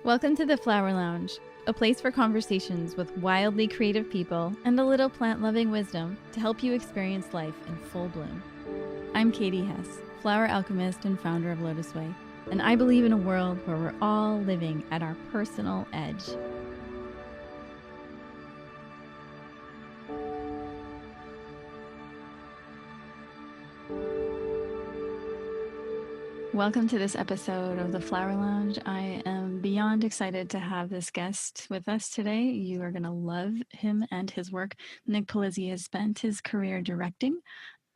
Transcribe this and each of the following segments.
Welcome to the Flower Lounge, a place for conversations with wildly creative people and a little plant-loving wisdom to help you experience life in full bloom. I'm Katie Hess, flower alchemist and founder of LOTUSWEI, and I believe in a world where we're all living at our personal edge. Welcome to this episode of the Flower Lounge. I am beyond excited to have this guest with us today. You are going to love him and his work. Nick Polizzi has spent his career directing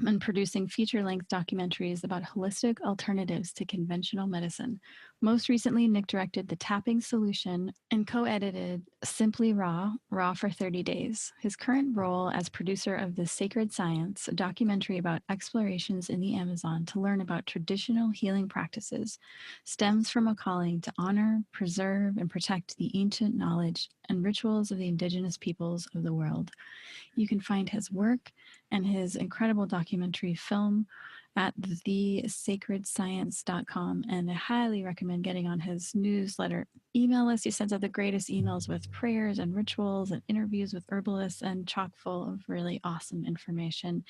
and producing feature-length documentaries about holistic alternatives to conventional medicine. Most recently, Nick directed The Tapping Solution and co-edited Simply Raw for 30 Days. His current role as producer of The Sacred Science, a documentary about explorations in the Amazon to learn about traditional healing practices, stems from a calling to honor, preserve, and protect the ancient knowledge and rituals of the indigenous peoples of the world. You can find his work and his incredible documentary film at thesacredscience.com, and I highly recommend getting on his newsletter email list. He sends out the greatest emails with prayers and rituals and interviews with herbalists and chock full of really awesome information.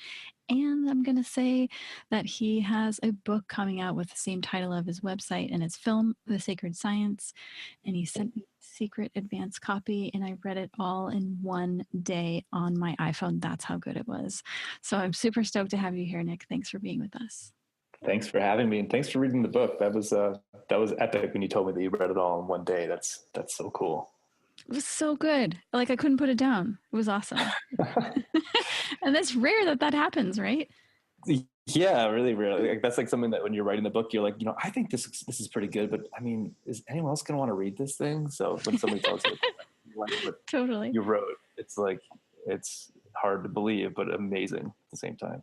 And I'm going to say that he has a book coming out with the same title of his website and his film, The Sacred Science. And he sent me a secret advance copy, and I read it all in one day on my iPhone. That's how good it was. So I'm super stoked to have you here, Nick. Thanks for being with us. Thanks for having me, and thanks for reading the book. That was epic when you told me that you read it all in one day. That's so cool. It was so good. Like, I couldn't put it down. It was awesome. And that's rare that happens, right? Yeah, really rare. Like, that's like something that when you're writing the book, you're like, I think this is pretty good, but I mean, is anyone else going to want to read this thing? So when somebody tells you what totally you wrote, it's like, it's hard to believe, but amazing at the same time.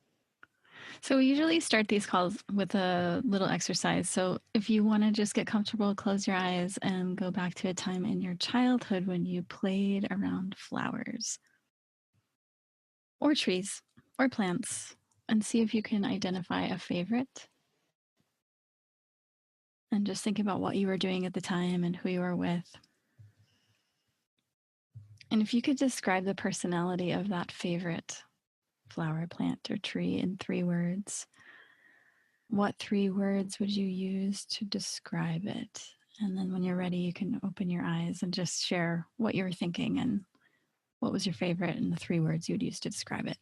So we usually start these calls with a little exercise. So if you want to just get comfortable, close your eyes and go back to a time in your childhood when you played around flowers or trees or plants, and see if you can identify a favorite. And just think about what you were doing at the time and who you were with. And if you could describe the personality of that favorite flower, plant, or tree in 3 words, what 3 words would you use to describe it? And then when you're ready, you can open your eyes and just share what you were thinking and what was your favorite and the 3 words you would use to describe it.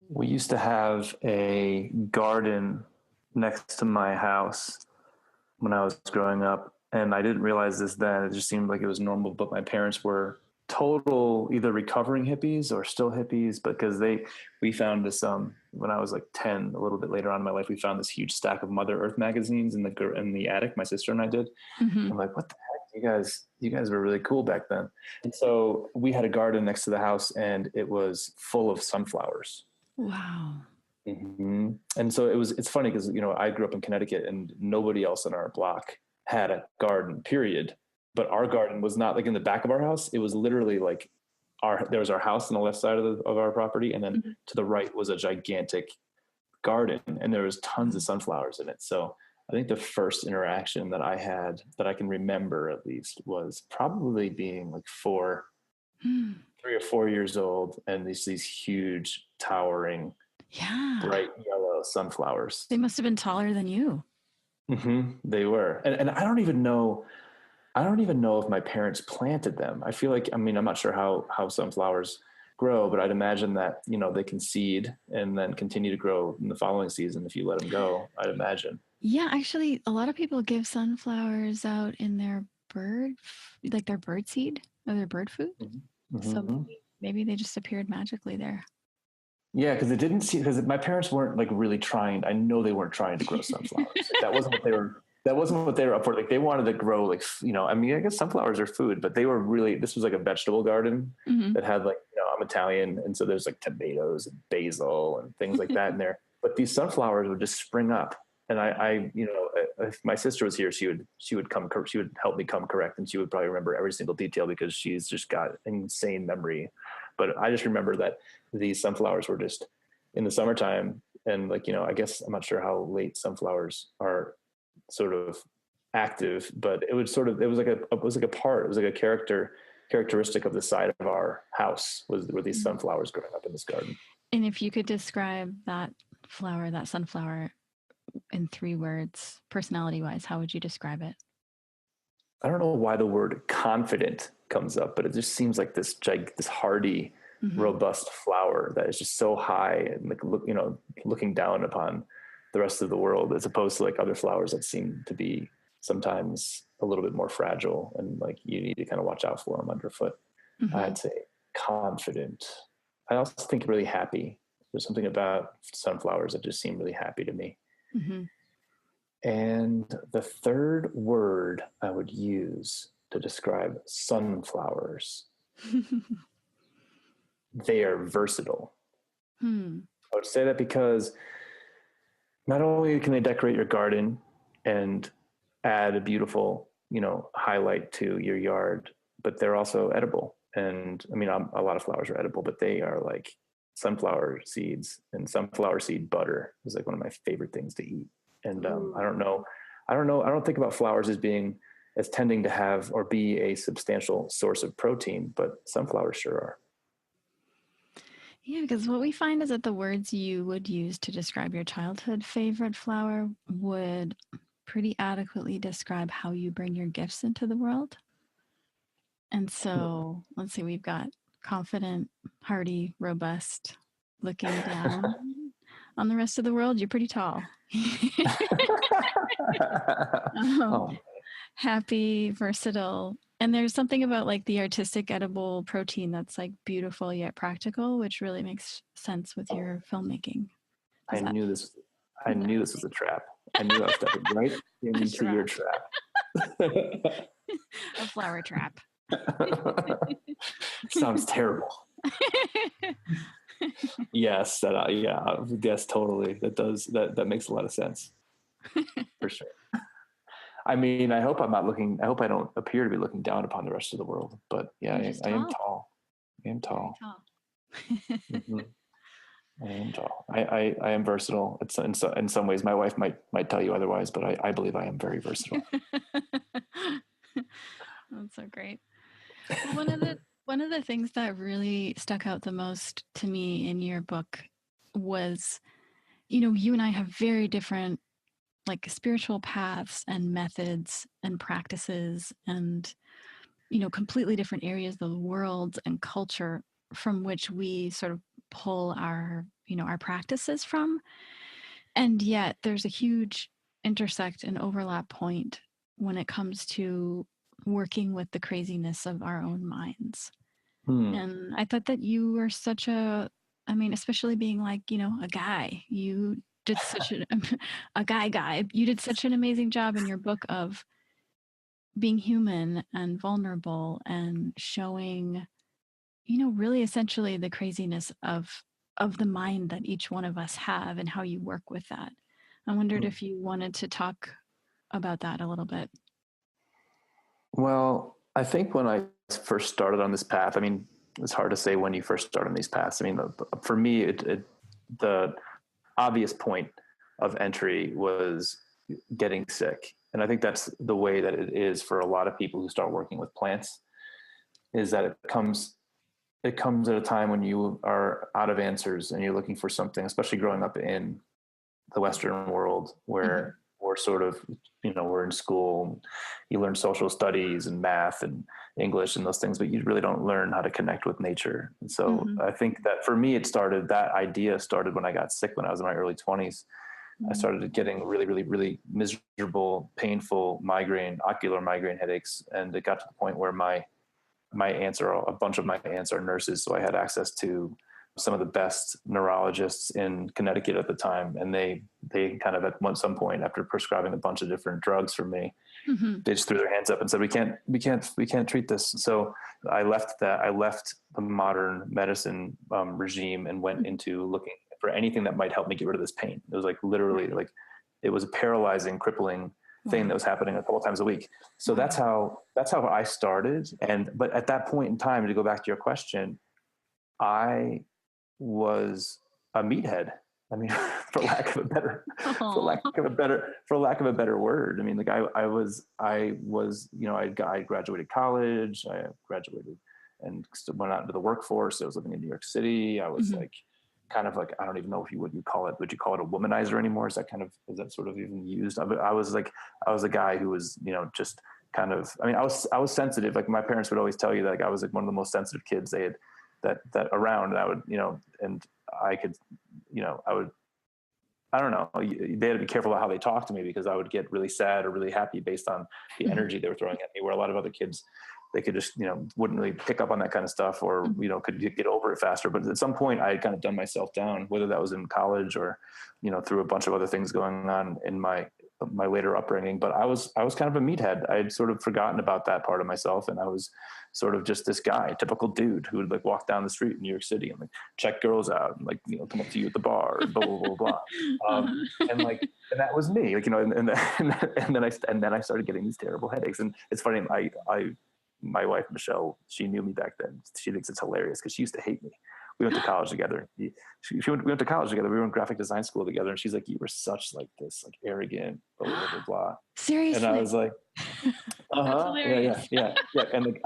We used to have a garden next to my house when I was growing up, and I didn't realize this then. It just seemed like it was normal, but my parents were total either recovering hippies or still hippies, because we found this when I was like 10, a little bit later on in my life, we found this huge stack of Mother Earth magazines in the attic. My sister and I did. Mm-hmm. I'm like, what the heck, you guys were really cool back then. And so we had a garden next to the house, and it was full of sunflowers. Wow. Mm-hmm. And so it's funny because I grew up in Connecticut, and nobody else in our block had a garden, period. But our garden was not like in the back of our house. It was literally like there was our house on the left side of our property. And then mm-hmm. to the right was a gigantic garden, and there was tons of sunflowers in it. So I think the first interaction that I had that I can remember at least was probably being like 3 or 4 years old. And these huge towering, bright yellow sunflowers. They must've been taller than you. Mm-hmm. They were. And I don't even know if my parents planted them. I feel like, I'm not sure how sunflowers grow, but I'd imagine that, they can seed and then continue to grow in the following season if you let them go, I'd imagine. Yeah, actually, a lot of people give sunflowers out in their bird seed or their bird food. Mm-hmm. So maybe they just appeared magically there. Yeah, because my parents weren't like really trying. I know they weren't trying to grow sunflowers. That wasn't what they were up for. Like, they wanted to grow, like, I guess sunflowers are food, but this was like a vegetable garden mm-hmm. that had, like, I'm Italian. And so there's like tomatoes and basil and things like that in there. But these sunflowers would just spring up. And I if my sister was here, she would help me come correct. And she would probably remember every single detail because she's just got an insane memory. But I just remember that these sunflowers were just in the summertime. And, like, I guess I'm not sure how late sunflowers are sort of active, but it was like a characteristic of the side of our house were these sunflowers growing up in this garden. And if you could describe that sunflower, in 3 words, personality-wise, how would you describe it? I don't know why the word confident comes up, but it just seems like this hardy, robust flower that is just so high and like, looking down upon the rest of the world, as opposed to like other flowers that seem to be sometimes a little bit more fragile and like you need to kind of watch out for them underfoot. I'd say confident. I also think really happy. There's something about sunflowers that just seem really happy to me. And the 3rd word I would use to describe sunflowers, they are versatile. I would say that because not only can they decorate your garden and add a beautiful, highlight to your yard, but they're also edible. And I mean, a lot of flowers are edible, but they are like sunflower seeds, and sunflower seed butter is like one of my favorite things to eat. And I don't think about flowers as tending to have or be a substantial source of protein, but sunflowers sure are. Yeah, because what we find is that the words you would use to describe your childhood favorite flower would pretty adequately describe how you bring your gifts into the world. And so let's see, we've got confident, hardy, robust, looking down on the rest of the world. You're pretty tall. Happy, versatile. And there's something about like the artistic edible protein that's like beautiful yet practical, which really makes sense with your filmmaking. I knew this was a trap. I knew I was stepping right into your trap. A flower trap. Sounds terrible. Yes, yes, totally. That makes a lot of sense. For sure. I mean, I hope I don't appear to be looking down upon the rest of the world, but yeah, I am tall. I am tall. I am tall. I am versatile. It's in some ways. My wife might tell you otherwise, but I believe I am very versatile. That's so great. Well, one of the things that really stuck out the most to me in your book was, you and I have very different like spiritual paths and methods and practices and, completely different areas of the world and culture from which we sort of pull our practices from. And yet there's a huge intersect and overlap point when it comes to working with the craziness of our own minds. And I thought that you were especially being like, a guy, you did such a guy, you did such an amazing job in your book of being human and vulnerable and showing, really essentially the craziness of the mind that each one of us have and how you work with that. I wondered if you wanted to talk about that a little bit. Well, I think when I first started on this path, I mean, it's hard to say when you first start on these paths. I mean, for me, the obvious point of entry was getting sick. And I think that's the way that it is for a lot of people who start working with plants, is that it comes at a time when you are out of answers and you're looking for something, especially growing up in the Western world where we're sort of, we're in school, you learn social studies and math and English and those things, but you really don't learn how to connect with nature. And so I think that for me, that idea started when I got sick when I was in my early 20s. I started getting really, really, really miserable, painful ocular migraine headaches. And it got to the point where a bunch of my aunts are nurses. So I had access to some of the best neurologists in Connecticut at the time. And they kind of at some point, after prescribing a bunch of different drugs for me, they just threw their hands up and said, we can't treat this. So I left the modern medicine regime and went into looking for anything that might help me get rid of this pain. It was like literally it was a paralyzing, crippling thing that was happening a couple of times a week. So that's how I started. But at that point in time, to go back to your question, I was a meathead. I mean, for lack of a better, Aw. for lack of a better word. I mean, like I was, I graduated college, I graduated and went out into the workforce. I was living in New York City. I was like, kind of like, I don't even know if would you call it a womanizer anymore? Is that sort of even used? I was a guy who was, just kind of, I mean, I was sensitive. Like my parents would always tell you that, like, I was like one of the most sensitive kids they had that around. And I would, and I could, I don't know. They had to be careful about how they talked to me, because I would get really sad or really happy based on the energy they were throwing at me, where a lot of other kids, they could just, wouldn't really pick up on that kind of stuff, or, could get over it faster. But at some point I had kind of done myself down, whether that was in college or, through a bunch of other things going on in my later upbringing. But I was kind of a meathead. I had sort of forgotten about that part of myself. And I was sort of just this guy, typical dude who would like walk down the street in New York City and like check girls out and like, come up to you at the bar and blah, blah, blah, blah. And that was me, like, and then I started getting these terrible headaches. And it's funny. My wife, Michelle, she knew me back then. She thinks it's hilarious because she used to hate me. We went to college together. We went to college together. We were in graphic design school together. And she's like, you were such like this, like arrogant, blah, blah, blah, blah. Seriously. And I was like, yeah. And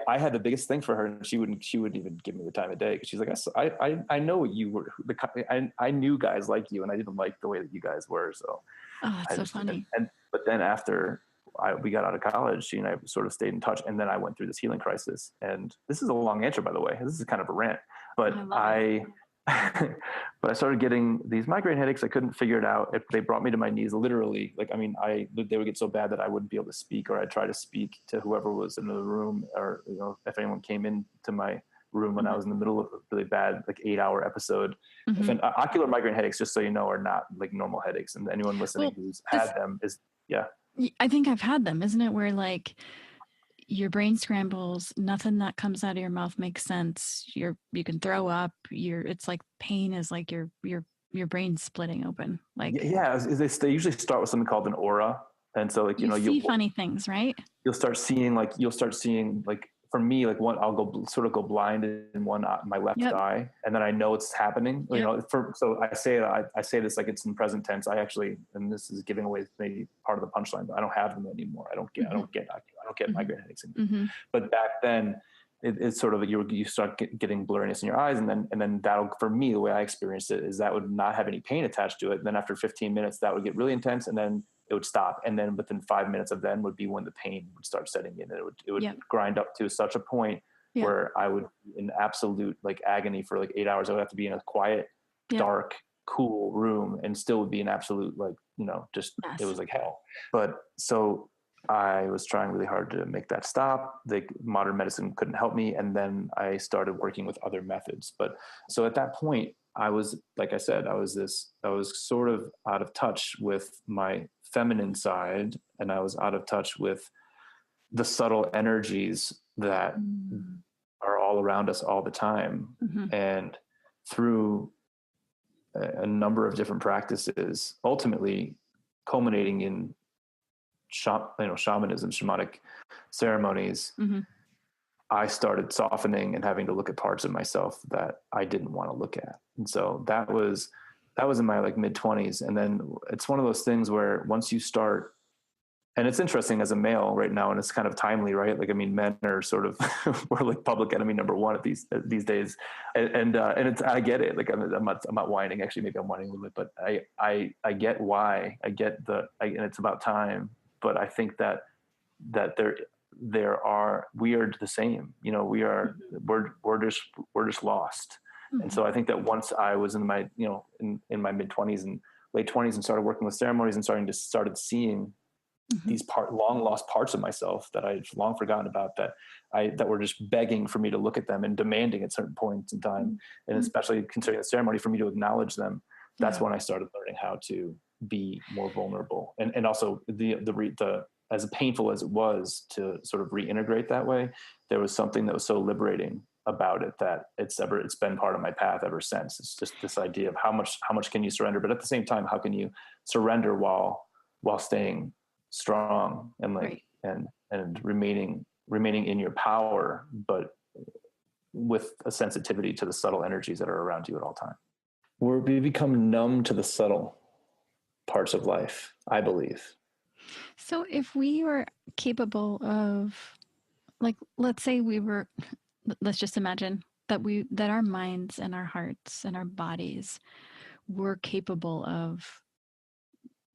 I had the biggest thing for her, and she wouldn't even give me the time of day. Cause she's like, I know you were, I knew guys like you, and I didn't like the way that you guys were. So, that's so funny. But then after we got out of college, she and I sort of stayed in touch. And then I went through this healing crisis. And this is a long answer, by the way. This is kind of a rant, but but I started getting these migraine headaches. I couldn't figure it out. They brought me to my knees, literally. Like, I mean, they would get so bad that I wouldn't be able to speak, or I'd try to speak to whoever was in the room, or, if anyone came into my room when I was in the middle of a really bad, like 8-hour episode. And ocular migraine headaches, just so you know, are not like normal headaches. And anyone listening who's had them is, I think I've had them. Isn't it where like your brain scrambles, nothing that comes out of your mouth makes sense. You can throw up. It's like pain is like your brain splitting open. Like, they usually start with something called an aura. And so like, you see funny things, right? You'll start seeing like, for me, like I'll go blind in one eye, my left eye, and then I know it's happening. So I say this like it's in present tense. I actually, and this is giving away maybe part of the punchline, but I don't have them anymore. I don't get migraine headaches anymore. But back then, it's sort of you start getting blurriness in your eyes, and then that'll, for me, the way I experienced it is that would not have any pain attached to it. And then after 15 minutes, that would get really intense, and then it would stop. And then within 5 minutes of then would be when the pain would start setting in. And it would grind up to such a point where I would, in absolute like agony for like 8 hours, I would have to be in a quiet, dark, cool room, and still would be an absolute, like, just, it was like hell. But so I was trying really hard to make that stop. Modern medicine couldn't help me. And then I started working with other methods. But so at that point, I was, like I said, I was sort of out of touch with my feminine side, and I was out of touch with the subtle energies that are all around us all the time. And through a number of different practices, ultimately culminating in shamanism, shamanic ceremonies, I started softening and having to look at parts of myself that I didn't want to look at. And so that was in my like mid-20s. And then it's one of those things where once you start, and it's interesting as a male right now, and it's kind of timely, right? Like, I mean, men are sort of, we're like public enemy number one at these days. And it's, I get it. Like, I'm not whining. Actually, maybe I'm whining a little bit, but I get why. I get and it's about time. But I think that we are the same, we're just lost. And so I think that once I was in my, in my mid-20s and late 20s and started working with ceremonies and started seeing these long lost parts of myself that I'd long forgotten about, that were just begging for me to look at them and demanding at certain points in time. And especially considering the ceremony, for me to acknowledge them, that's when I started learning how to be more vulnerable. And also the as painful as it was to sort of reintegrate that way, there was something that was so liberating about it that it's been part of my path ever since. It's just this idea of how much can you surrender, but at the same time, how can you surrender while staying strong and like, and remaining in your power, but with a sensitivity to the subtle energies that are around you at all times. we become numb to the subtle parts of life, I believe. So if we were capable of, like, let's say let's just imagine that our minds and our hearts and our bodies were capable of,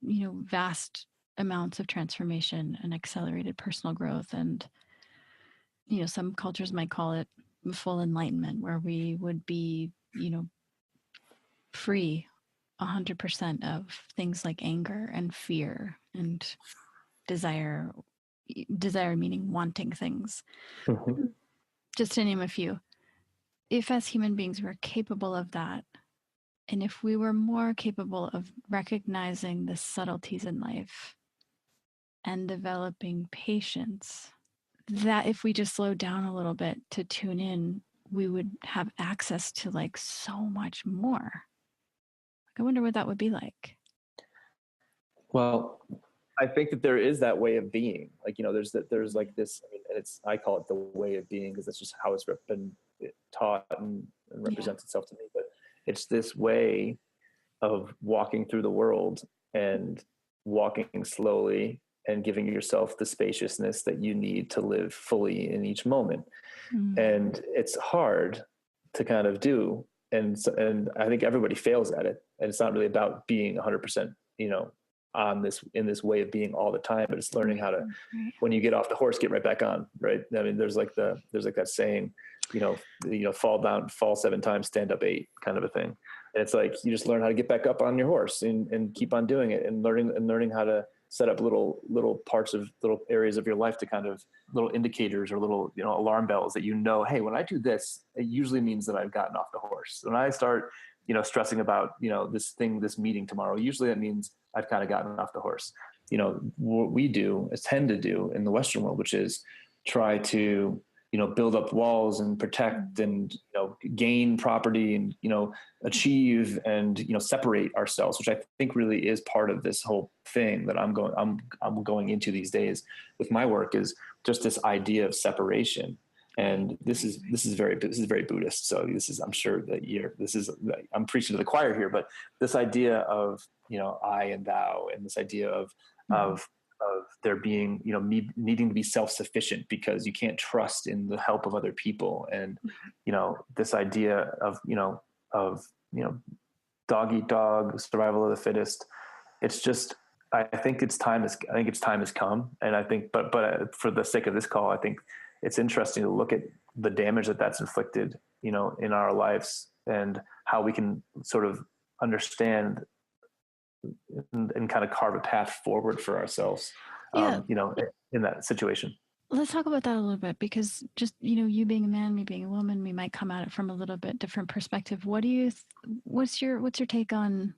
vast amounts of transformation and accelerated personal growth. And, some cultures might call it full enlightenment, where we would be, free 100% of things like anger and fear and desire meaning wanting things, Mm-hmm. just to name a few. If as human beings we're capable of that, and if we were more capable of recognizing the subtleties in life and developing patience, that if we just slowed down a little bit to tune in, we would have access to like so much more. I wonder what that would be like. Well, I think that there is that way of being. Like, there's like this, and I call it the way of being because that's just how it's been taught and represents itself to me. But it's this way of walking through the world and walking slowly and giving yourself the spaciousness that you need to live fully in each moment. And it's hard to kind of do. And I think everybody fails at it. And it's not really about being 100%, in this way of being all the time, but it's learning how to, when you get off the horse, get right back on. Right. I mean, there's like that saying, fall 7 times, stand up 8 kind of a thing. And it's like, you just learn how to get back up on your horse and keep on doing it and learning how to set up little parts of little areas of your life to kind of little indicators or little, alarm bells that, hey, when I do this, it usually means that I've gotten off the horse. When I start, stressing about, this meeting tomorrow, usually that means I've kind of gotten off the horse. What we tend to do in the Western world, which is try to, build up walls and protect and, gain property and, achieve and, separate ourselves, which I think really is part of this whole thing that I'm going into these days with my work, is just this idea of separation. And this is very Buddhist. So I'm sure that I'm preaching to the choir here, but this idea of, I and thou, and this idea of there being, me needing to be self-sufficient because you can't trust in the help of other people. And, this idea of dog eat dog, survival of the fittest. It's just, I think time has come. And I think, but for the sake of this call, I think it's interesting to look at the damage that's inflicted, in our lives and how we can sort of understand and kind of carve a path forward for ourselves, in that situation. Let's talk about that a little bit, because just, you being a man, me being a woman, we might come at it from a little bit different perspective. What's your take on,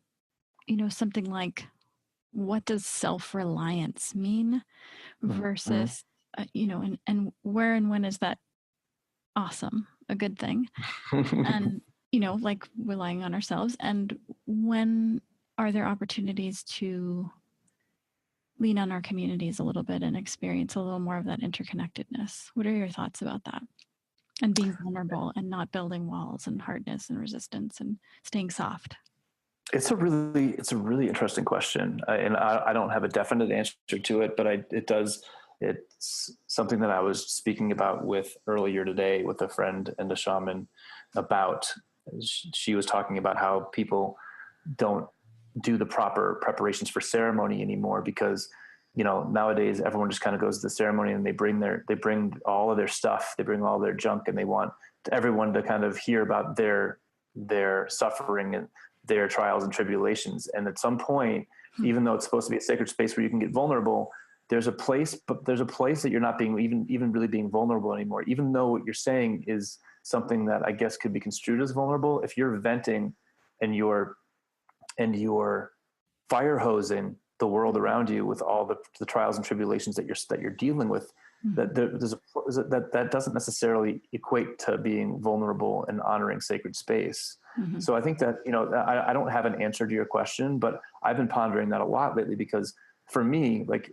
something like, what does self-reliance mean versus, and where and when is that awesome, a good thing? And, like relying on ourselves, and when are there opportunities to lean on our communities a little bit and experience a little more of that interconnectedness? What are your thoughts about that? And being vulnerable and not building walls and hardness and resistance and staying soft. It's a really interesting question. And I don't have a definite answer to it, but it's something that I was speaking about earlier today with a friend and a shaman about. She was talking about how people don't do the proper preparations for ceremony anymore because, nowadays everyone just kind of goes to the ceremony and they bring all of their stuff, they bring all their junk, and they want everyone to kind of hear about their suffering and their trials and tribulations. And at some point, even though it's supposed to be a sacred space where you can get vulnerable, there's a place that you're not being even really being vulnerable anymore, even though what you're saying is something that I guess could be construed as vulnerable. If you're venting and you're fire hosing the world around you with all the trials and tribulations that you're dealing with, that doesn't necessarily equate to being vulnerable and honoring sacred space. So I think that, I don't have an answer to your question, but I've been pondering that a lot lately, because for me, like,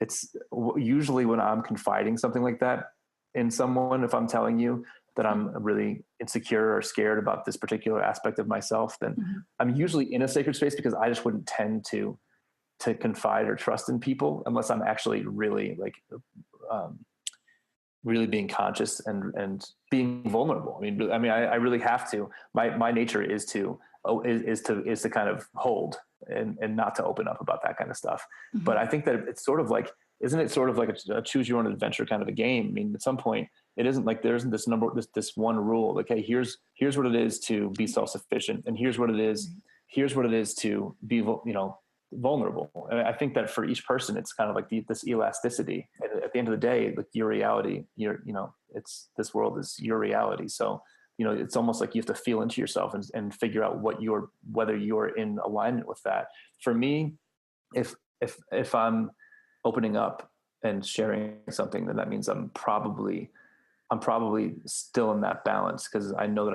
it's usually when I'm confiding something like that in someone, if I'm telling you that I'm really insecure or scared about this particular aspect of myself, then I'm usually in a sacred space because I just wouldn't tend to confide or trust in people unless I'm actually really like, really being conscious and being vulnerable. I really have to, my nature is to kind of hold and not to open up about that kind of stuff. But I think that it's sort of like, isn't it sort of like a choose your own adventure kind of a game? I mean, at some point it isn't like there isn't this one rule. Like, hey, here's what it is to be self-sufficient. And here's what it is to be, vulnerable. And I think that for each person, it's kind of like this elasticity. And at the end of the day, like your reality, this world is your reality. So, it's almost like you have to feel into yourself and figure out whether you're in alignment with that. For me, if I'm opening up and sharing something, then that means I'm probably still in that balance, because I know that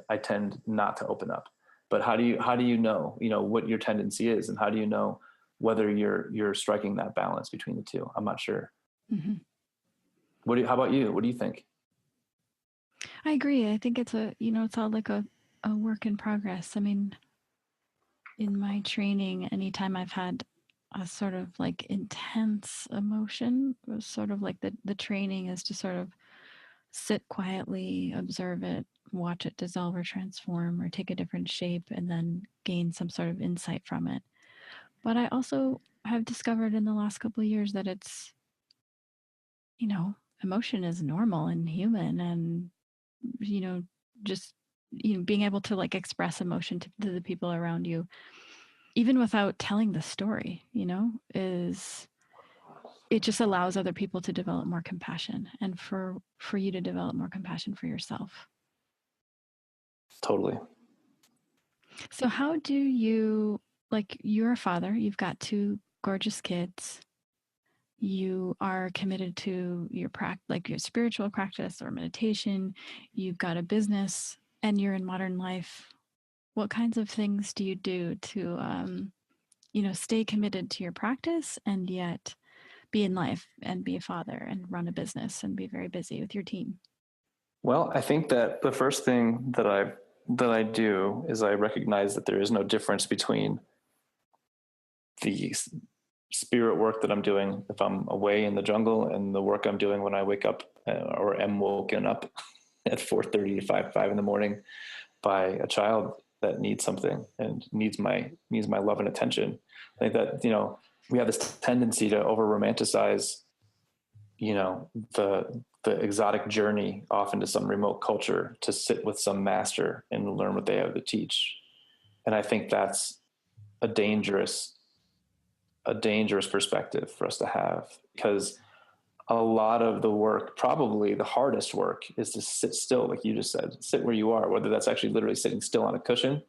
I tend not to open up. But how do you know what your tendency is, and how do you know whether you're striking that balance between the two? I'm not sure. How about you? What do you think? I agree. I think it's it's all like a work in progress. I mean, in my training, anytime I've had a sort of like intense emotion, it was sort of like the training is to sort of sit quietly, observe it, watch it dissolve or transform or take a different shape, and then gain some sort of insight from it. But I also have discovered in the last couple of years that it's, emotion is normal and human, and, just, being able to like express emotion to the people around you, even without telling the story, it just allows other people to develop more compassion, and for you to develop more compassion for yourself. Totally. So how do you, like, you're a father, you've got 2 gorgeous kids, you are committed to your your spiritual practice or meditation, you've got a business, and you're in modern life. What kinds of things do you do to, stay committed to your practice and yet be in life and be a father and run a business and be very busy with your team? Well, I think that the first thing that I do is I recognize that there is no difference between the spirit work that I'm doing if I'm away in the jungle and the work I'm doing when I wake up or am woken up at 4:30 to 5 in the morning by a child that needs something and needs my love and attention. I think that, we have this tendency to over romanticize, the exotic journey off into some remote culture to sit with some master and learn what they have to teach. And I think that's a dangerous perspective for us to have, because a lot of the work, probably the hardest work, is to sit still, like you just said, sit where you are, whether that's actually literally sitting still on a cushion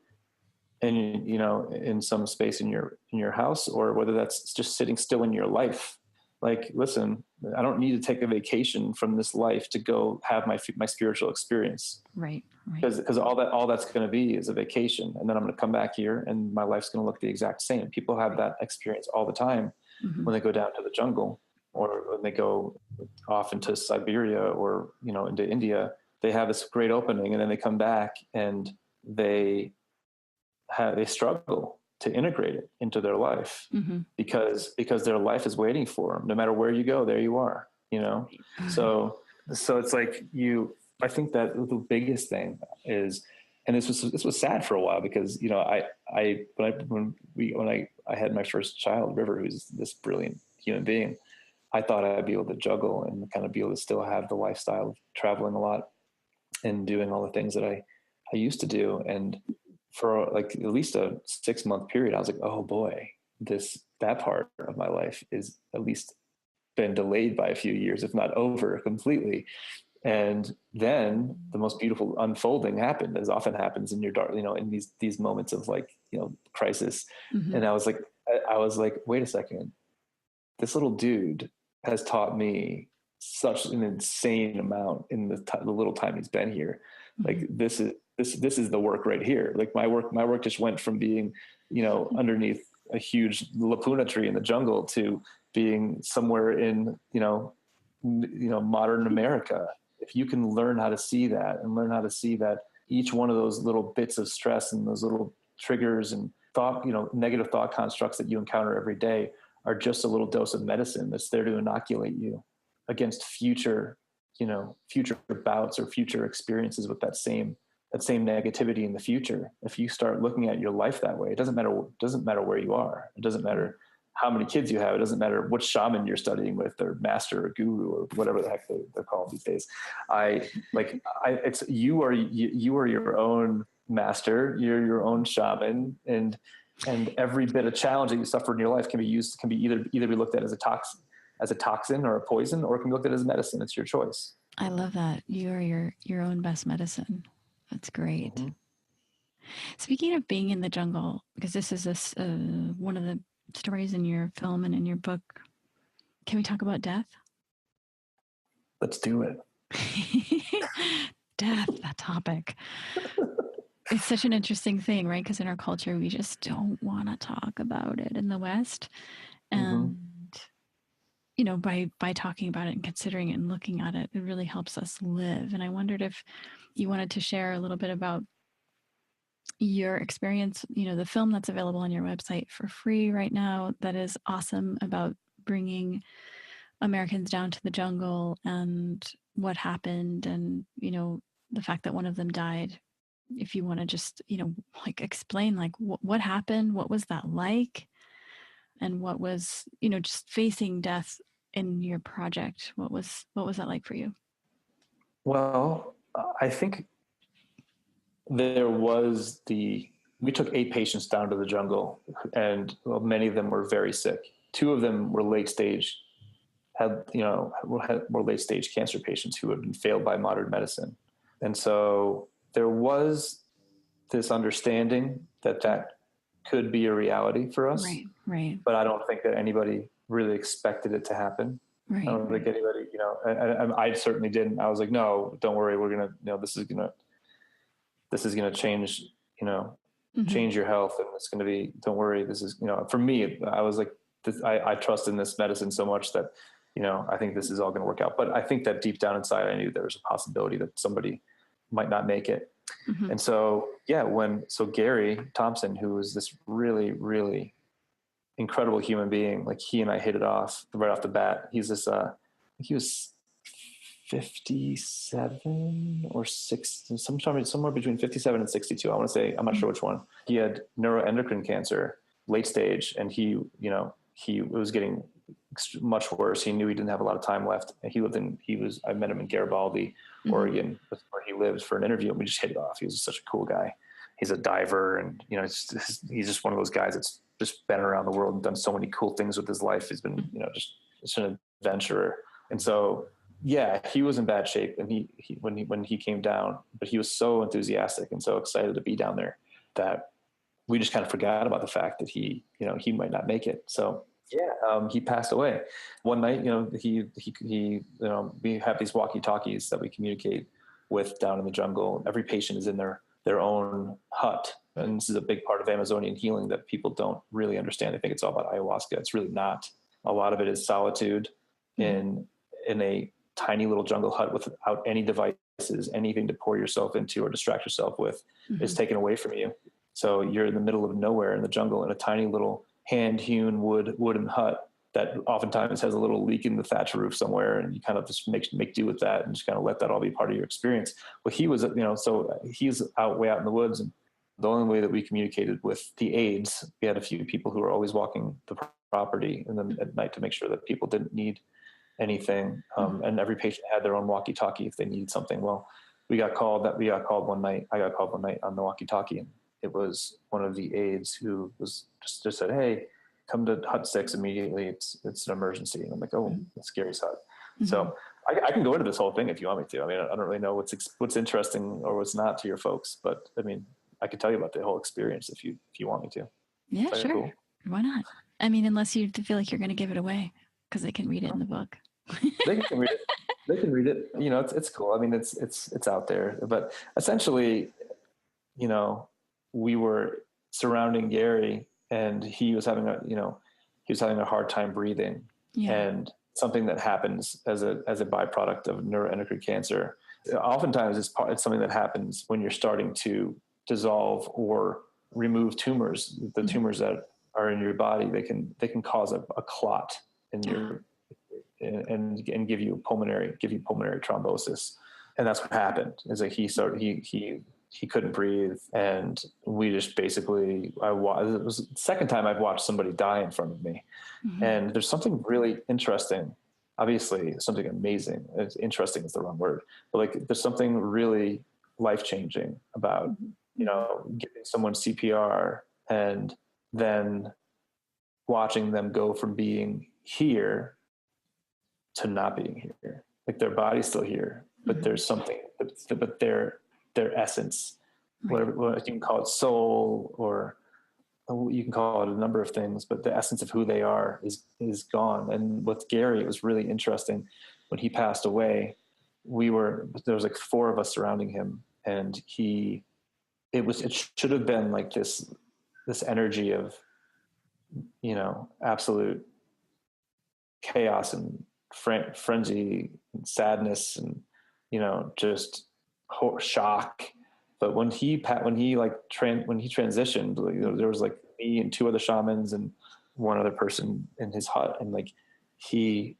and, in some space in your house, or whether that's just sitting still in your life. Like, listen, I don't need to take a vacation from this life to go have my spiritual experience. Right. Because all that's going to be is a vacation. And then I'm going to come back here and my life's going to look the exact same. People have that experience all the time when they go down to the jungle, or when they go off into Siberia or, into India. They have this great opening, and then they come back and they struggle to integrate it into their life because their life is waiting for them. No matter where you go, there you are, So it's like I think that the biggest thing is, and this was sad for a while, because, when I had my first child, River, who's this brilliant human being, I thought I'd be able to juggle and kind of be able to still have the lifestyle of traveling a lot and doing all the things that I used to do. And for like at least a 6-month period, I was like, oh boy, that part of my life is at least been delayed by a few years, if not over completely. And then the most beautiful unfolding happened, as often happens in your dark, in these moments of like, crisis. And I was like, wait a second, this little dude has taught me such an insane amount in the little time he's been here. Like, this is the work right here. Like, my work just went from being, underneath a huge lapuna tree in the jungle to being somewhere in, modern America. if you can learn how to see that and learn how to see that each one of those little bits of stress and those little triggers and thought, negative thought constructs that you encounter every day are just a little dose of medicine that's there to inoculate you against future bouts or future experiences with that same negativity in the future. If you start looking at your life that way, it doesn't matter where you are. It doesn't matter how many kids you have. It doesn't matter what shaman you're studying with, or master or guru or whatever the heck they're called these days. You are your own master. You're your own shaman, and every bit of challenge that you suffer in your life can be either be looked at as a toxin or a poison, or it can be looked at as medicine. It's your choice. I love that. You are your own best medicine. That's great. Mm-hmm. Speaking of being in the jungle, because this is one of the stories in your film and in your book, can we talk about death? Let's do it. Death, that topic. It's such an interesting thing, right? Because in our culture, we just don't want to talk about it in the West. And, by talking about it and considering it and looking at it, it really helps us live. And I wondered if you wanted to share a little bit about your experience, the film that's available on your website for free right now, that is awesome, about bringing Americans down to the jungle and what happened, and, the fact that one of them died. If you want to just, explain what happened, what was that like, and what was, just facing death in your project. What was that like for you? Well, I think we took 8 patients down to the jungle, and many of them were very sick. 2 of them were late stage, were late stage cancer patients who had been failed by modern medicine. And so there was this understanding that could be a reality for us. Right. But I don't think that anybody really expected it to happen. Right. I don't think anybody, I certainly didn't. I was like, no, don't worry. We're going to, this is going to change, change your health. And it's going to be, don't worry. This is, for me, I was like, I trust in this medicine so much that, I think this is all going to work out. But I think that deep down inside, I knew there was a possibility that somebody might not make it. Mm-hmm. And so, Gary Thompson, who was this really, really incredible human being, like, he and I hit it off right off the bat. He's this, he was 57 or 6, somewhere between 57 and 62. I want to say, I'm not sure which one. He had neuroendocrine cancer, late stage, and he was getting much worse. He knew he didn't have a lot of time left. And I met him in Garibaldi, Oregon, where he lived, for an interview, and we just hit it off. He was such a cool guy. He's a diver, and he's just one of those guys that's just been around the world and done so many cool things with his life. He's been, just an adventurer. And so, he was in bad shape, and when he came down, but he was so enthusiastic and so excited to be down there that we just kind of forgot about the fact that he might not make it. So he passed away one night. We have these walkie-talkies that we communicate with down in the jungle. Every patient is in their own hut. And this is a big part of Amazonian healing that people don't really understand. They think it's all about ayahuasca. It's really not. A lot of it is solitude in a tiny little jungle hut without any devices, anything to pour yourself into or distract yourself with is taken away from you. So you're in the middle of nowhere in the jungle in a tiny little hand-hewn wooden hut that oftentimes has a little leak in the thatch roof somewhere, and you kind of just make do with that and just kind of let that all be part of your experience. Well, he was, so he's way out in the woods, and the only way that we communicated with the aides, we had a few people who were always walking the property and then at night to make sure that people didn't need anything. And every patient had their own walkie-talkie if they needed something. Well, I got called one night on the walkie-talkie, and it was one of the aides who was just said, "Hey, come to Hut 6 immediately. It's an emergency." And I'm like, "Oh, that's Gary's hut." Mm-hmm. So I can go into this whole thing if you want me to. I mean, I don't really know what's interesting or what's not to your folks, but I mean, I could tell you about the whole experience if you want me to. Yeah, sure. Cool? Why not? I mean, unless you feel like you're going to give it away, because they can read it in the book. They can read it. They can read it. It's cool. I mean, it's out there. But essentially, we were surrounding Gary, and he was having a hard time breathing. Yeah. And something that happens as a byproduct of neuroendocrine cancer. Oftentimes it's something that happens when you're starting to dissolve or remove tumors. The tumors that are in your body, they can cause a clot in your, and give you pulmonary thrombosis. And that's what happened, is that he couldn't breathe. And we just basically, it was the second time I've watched somebody die in front of me. And there's something really interesting, obviously something amazing. Interesting is the wrong word, but like there's something really life-changing about, giving someone CPR and then watching them go from being here to not being here. Like their body's still here, but there's something, but their essence, whatever you can call it, soul, or you can call it a number of things, but the essence of who they are is gone. And with Gary, it was really interesting. When he passed away, there was like 4 of us surrounding him, and it should have been like this energy of, absolute chaos and frenzy and sadness and, just shock. But when he transitioned, there was like me and 2 other shamans and 1 other person in his hut. And like, we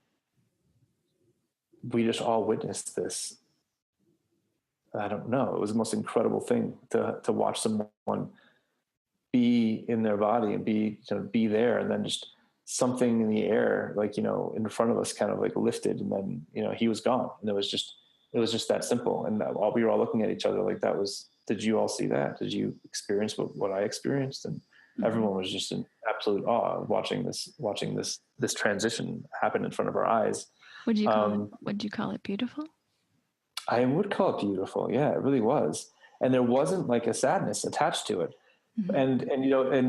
just all witnessed this. I don't know. It was the most incredible thing to watch someone be in their body and be there. And then just something in the air, like, in front of us kind of like lifted, and then, he was gone. And it was just that simple. And we were all looking at each other like, did you all see that? Did you experience what I experienced? And everyone was just in absolute awe watching this transition happen in front of our eyes. Would you call it beautiful? I would call it beautiful. Yeah, it really was. And there wasn't like a sadness attached to it. And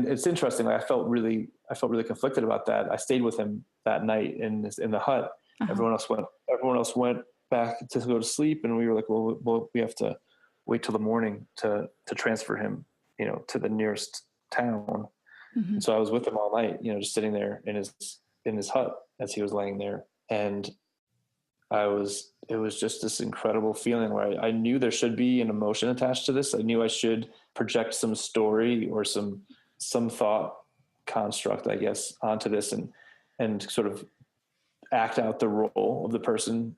it's interesting. Like I felt really conflicted about that. I stayed with him that night in the hut. Everyone else went back to go to sleep, and we were like, well, we have to wait till the morning to transfer him, to the nearest town. And so I was with him all night, just sitting there in his hut as he was laying there. And it was just this incredible feeling where I knew there should be an emotion attached to this. I knew I should project some story or some thought construct, I guess, onto this and sort of act out the role of the person,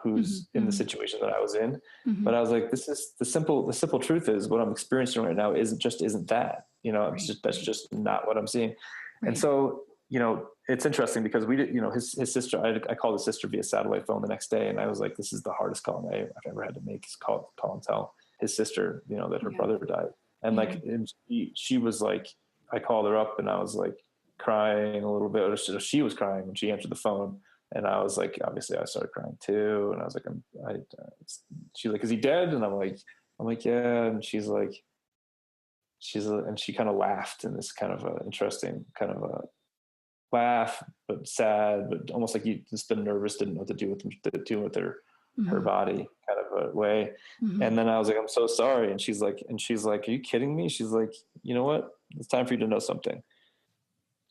who's in the situation that I was in. But I was like, this is the simple truth is what I'm experiencing right now isn't that, that's just not what I'm seeing. Right. And so, it's interesting because we did, his sister, I called his sister via satellite phone the next day. And I was like, this is the hardest call I've ever had to make, is call and tell his sister, that her brother died. And and she was like, I called her up and I was like crying a little bit. Or she was crying when she answered the phone. And I was like, obviously I started crying too. And I was like, she's like, is he dead? And I'm like, yeah. And she's like, and she kind of laughed in this kind of a interesting kind of a laugh, but sad, but almost like you just been nervous, didn't know what to do with her body kind of a way. And then I was like, I'm so sorry. And she's like, are you kidding me? She's like, you know what? It's time for you to know something.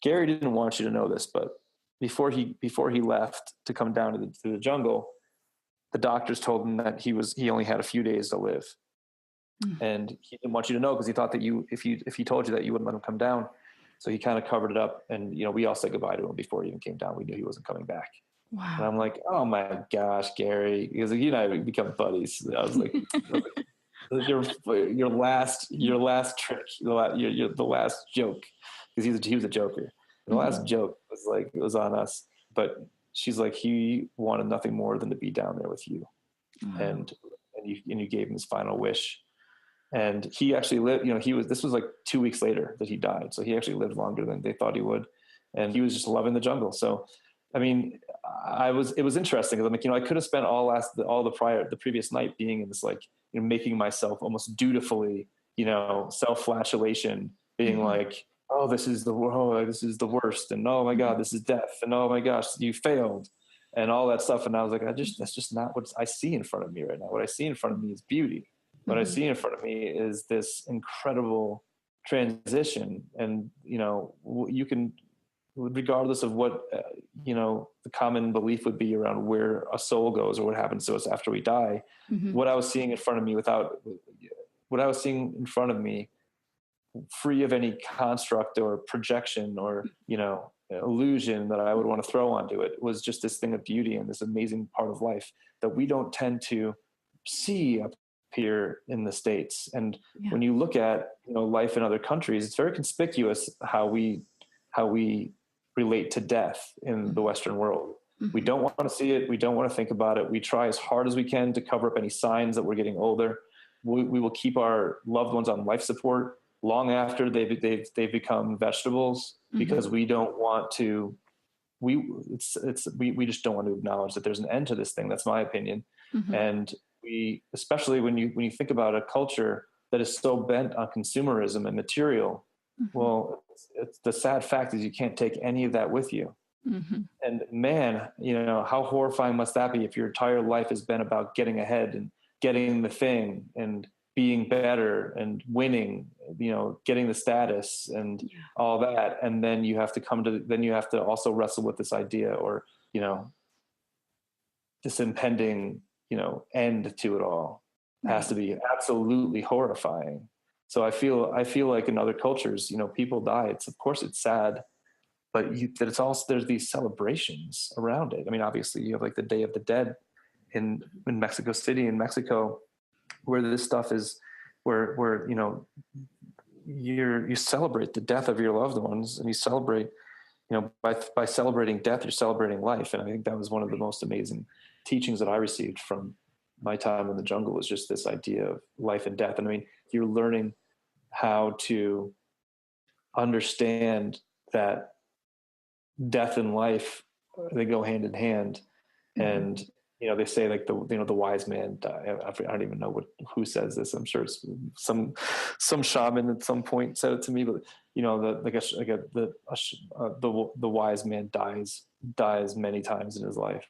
Gary didn't want you to know this, but before he left to come down to the jungle, the doctors told him that he only had a few days to live. And he didn't want you to know because he thought that if he told you that, you wouldn't let him come down. So he kind of covered it up, and we all said goodbye to him before he even came down. We knew he wasn't coming back. Wow. And I'm like, oh my gosh, Gary, because you and I become buddies. I was like, your last trick, the last joke, because he was a joker. The last joke was like, it was on us, but she's like, he wanted nothing more than to be down there with you. And you gave him his final wish. And he actually lived, this was like 2 weeks later that he died. So he actually lived longer than they thought he would. And he was just loving the jungle. So, I mean, it was interesting because I'm like, I could have spent the previous night being in this, like, making myself almost dutifully, self-flagellation, being like, oh, this is the worst. And oh my God, this is death. And oh my gosh, you failed and all that stuff. And I was like, that's just not what I see in front of me right now. What I see in front of me is beauty. What I see in front of me is this incredible transition. And, we regardless of what, the common belief would be around where a soul goes or what happens to us after we die, what I was seeing in front of me, free of any construct or projection or, illusion that I would want to throw onto it, was just this thing of beauty and this amazing part of life that we don't tend to see up here in the States. And when you look at, life in other countries, it's very conspicuous how we relate to death in the Western world. We don't want to see it. We don't want to think about it. We try as hard as we can to cover up any signs that we're getting older. We will keep our loved ones on life support long after they've become vegetables, because we don't want to. We just don't want to acknowledge that there's an end to this thing. That's my opinion. And we, especially when you think about a culture that is so bent on consumerism and material, well, it's the sad fact is you can't take any of that with you. And man, how horrifying must that be if your entire life has been about getting ahead and getting the thing and being better and winning, getting the status and all that. And then you have to also wrestle with this idea or, this impending, end to it all. Has to be absolutely horrifying. So I feel like in other cultures, people die. Of course it's sad, but that it's also, there's these celebrations around it. I mean, obviously you have like the Day of the Dead in Mexico City, in Mexico, where this stuff is, where you celebrate the death of your loved ones, and you celebrate, by celebrating death, you're celebrating life. And I think that was one of the most amazing teachings that I received from my time in the jungle, was just this idea of life and death. And I mean, you're learning how to understand that death and life, they go hand in hand. And they say like the wise man died. I don't even know who says this. I'm sure it's some shaman at some point said it to me. But the wise man dies many times in his life.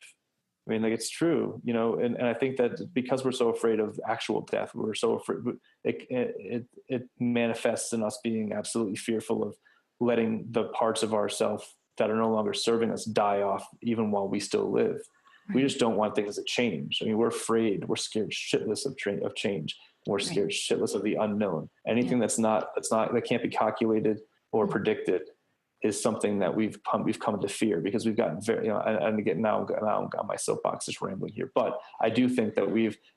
I mean, like, it's true, and I think that because we're so afraid of actual death, we're so afraid, it manifests in us being absolutely fearful of letting the parts of ourselves that are no longer serving us die off, even while we still live. We just don't want things to change. I mean, we're afraid, we're scared shitless of change. We're scared shitless of the unknown. Anything that can't be calculated or predicted is something that we've come to fear, because we've gotten very, and again, now I'm on my soapbox just rambling here, but I do think that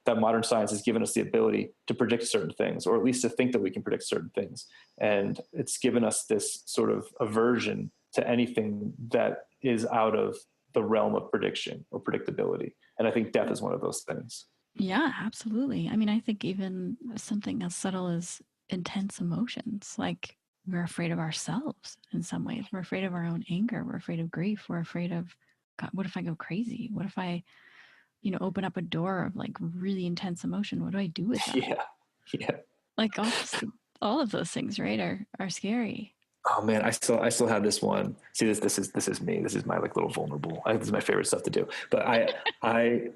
that modern science has given us the ability to predict certain things, or at least to think that we can predict certain things. And it's given us this sort of aversion to anything that is out of the realm of prediction or predictability. And I think death is one of those things. Yeah, absolutely. I mean, I think even something as subtle as intense emotions, like, we're afraid of ourselves in some ways. We're afraid of our own anger. We're afraid of grief. We're afraid of, God, what if I go crazy? What if I, open up a door of like really intense emotion? What do I do with that? Yeah. Like all of those things, right, are scary. Oh man, I still have this one. See, this is me. This is my like little vulnerable. This is my favorite stuff to do. But I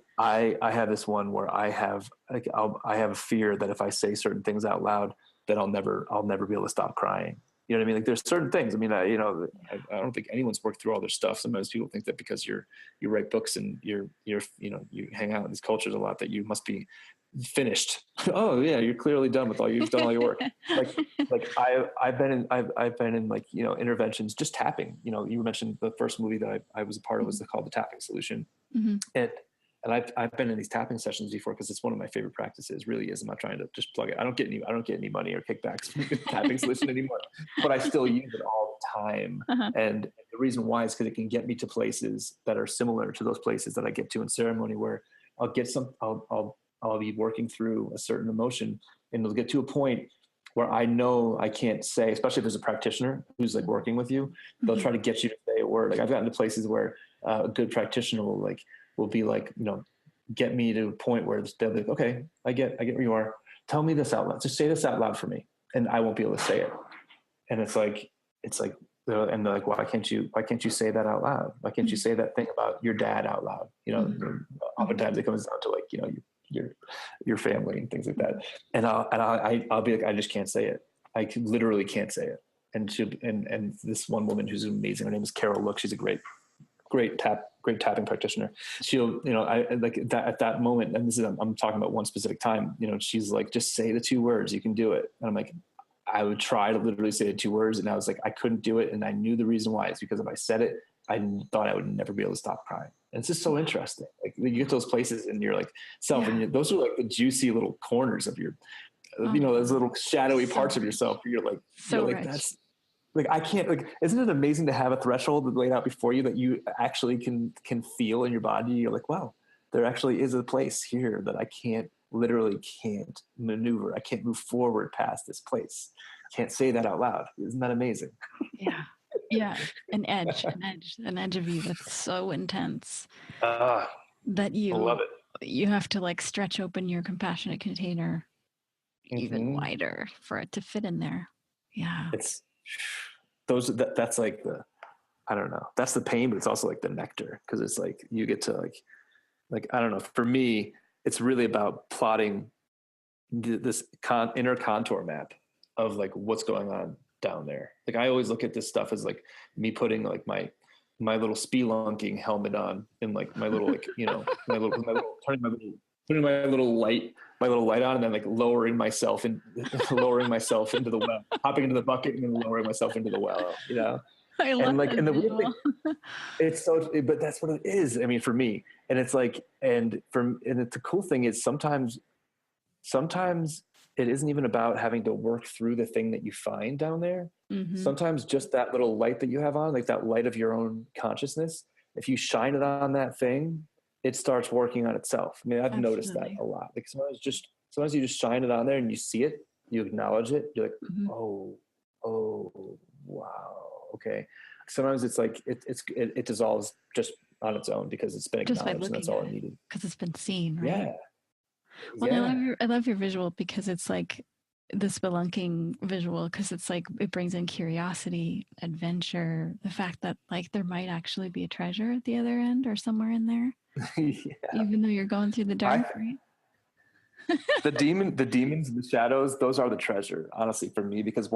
have this one where I have a fear that if I say certain things out loud, that I'll never be able to stop crying. You know what I mean? Like, there's certain things. I mean, I don't think anyone's worked through all their stuff. Sometimes people think that because you write books and you hang out in these cultures a lot, that you must be finished. Oh yeah, you're clearly done with you've done all your work. like I've been in like, interventions, just tapping. You mentioned the first movie that I was a part of was called The Tapping Solution. And I've been in these tapping sessions before, because it's one of my favorite practices. Really is. I'm not trying to just plug it. I don't get any money or kickbacks from the tapping solution anymore, but I still use it all the time. And the reason why is because it can get me to places that are similar to those places that I get to in ceremony, where I'll be working through a certain emotion, and it'll get to a point where I know I can't say, especially if there's a practitioner who's like working with you, they'll try to get you to say a word. Like, I've gotten to places where a good practitioner will be like, get me to a point where they'll be like, okay, I get where you are. Tell me this out loud. Just say this out loud for me. And I won't be able to say it. And it's like, and they're like, why can't you say that out loud? Why can't you say that thing about your dad out loud? Oftentimes it comes down to like, your family and things like that. And I'll be like, I just can't say it. I literally can't say it. and this one woman who's amazing. Her name is Carol Look. She's a great tapping practitioner. She'll, I like that at that moment. And this is, I'm talking about one specific time, she's like, just say the 2 words, you can do it. And I'm like, I would try to literally say the 2 words. And I was like, I couldn't do it. And I knew the reason why. It's because if I said it, I thought I would never be able to stop crying. And it's just so interesting. Like you get those places and you're like self, and those are like the juicy little corners of your, those little shadowy parts of yourself. You're like, that's like, I can't, like, isn't it amazing to have a threshold laid out before you that you actually can feel in your body? You're like, wow, there actually is a place here that I literally can't maneuver. I can't move forward past this place. Can't say that out loud. Isn't that amazing? Yeah. Yeah. An edge of you that's so intense that I love it. You have to like stretch open your compassionate container even wider for it to fit in there. Yeah. That's like I don't know. That's the pain, but it's also like the nectar. Cause it's like, you get to like, I don't know. For me, it's really about plotting this inner contour map of like what's going on down there. Like I always look at this stuff as like me putting like my little spelunking helmet on and like my little, like, putting my little light on, and then like lowering myself into the well, hopping into the bucket and then lowering myself into the well, I love and like, that and the visual. weird thing, but that's what it is. I mean, for me, and it's like, and the cool thing is sometimes it isn't even about having to work through the thing that you find down there. Sometimes just that little light that you have on, like that light of your own consciousness, if you shine it on that thing, it starts working on itself. I mean, I've noticed that a lot. Like sometimes you just shine it on there and you see it, you acknowledge it. You're like, oh, wow. Okay. Sometimes it's like, it dissolves just on its own because it's been acknowledged and that's all it needed. Because it's been seen, right? Yeah. Well, I love your visual because it's like the spelunking visual, because it's like it brings in curiosity, adventure, the fact that like there might actually be a treasure at the other end or somewhere in there. Even though you're going through the dark, right? the demons, the shadows, those are the treasure, honestly, for me, because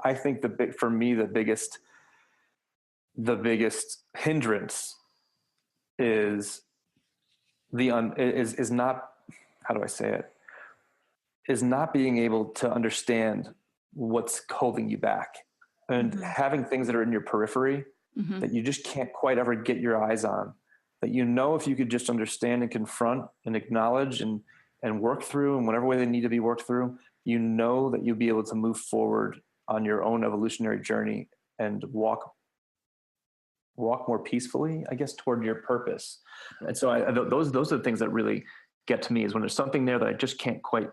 I think the biggest hindrance is is not, how do I say it, is not being able to understand what's holding you back, and having things that are in your periphery that you just can't quite ever get your eyes on, that if you could just understand and confront and acknowledge and work through in whatever way they need to be worked through, that you'll be able to move forward on your own evolutionary journey and walk more peacefully, I guess, toward your purpose. And so those are the things that really get to me, is when there's something there that I just can't quite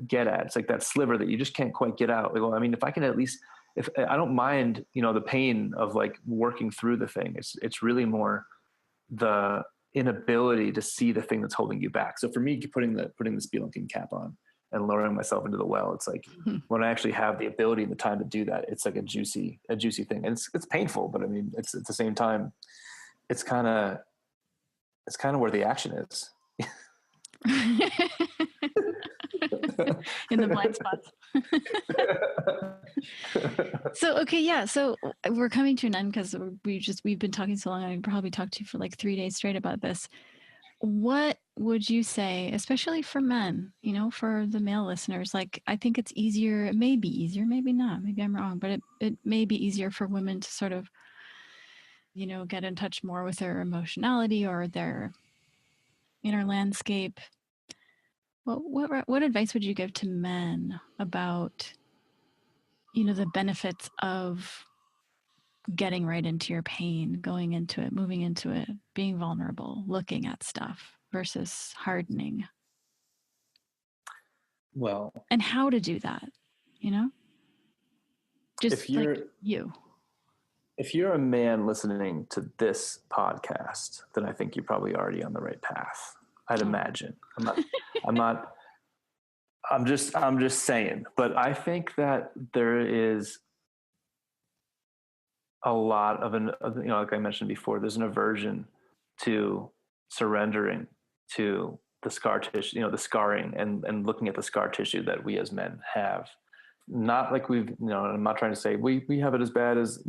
get at. It's like that sliver that you just can't quite get out. Well, I mean, if I can at least, if I don't mind, the pain of like working through the thing, it's really more the inability to see the thing that's holding you back. So for me, putting the spelunking cap on and lowering myself into the well, it's like when I actually have the ability and the time to do that, it's like a juicy thing. And it's painful, but I mean, it's at the same time, it's kind of where the action is. In the blind spots. So, okay. Yeah. So we're coming to an end because we've been talking so long. I probably talked to you for like 3 days straight about this. What would you say, especially for men, for the male listeners? Like, I think it's easier, it may be easier, maybe not, maybe I'm wrong, but it may be easier for women to sort of, get in touch more with their emotionality or their inner landscape. What advice would you give to men about, the benefits of getting right into your pain, going into it, moving into it, being vulnerable, looking at stuff versus hardening? Well, and how to do that, just if you're like you. If you're a man listening to this podcast, then I think you're probably already on the right path. I'd imagine. I'm just saying, but I think that there is a lot of like I mentioned before, there's an aversion to surrendering to the scar tissue, the scarring and looking at the scar tissue that we as men have. not like we've, I'm not trying to say we have it as bad as,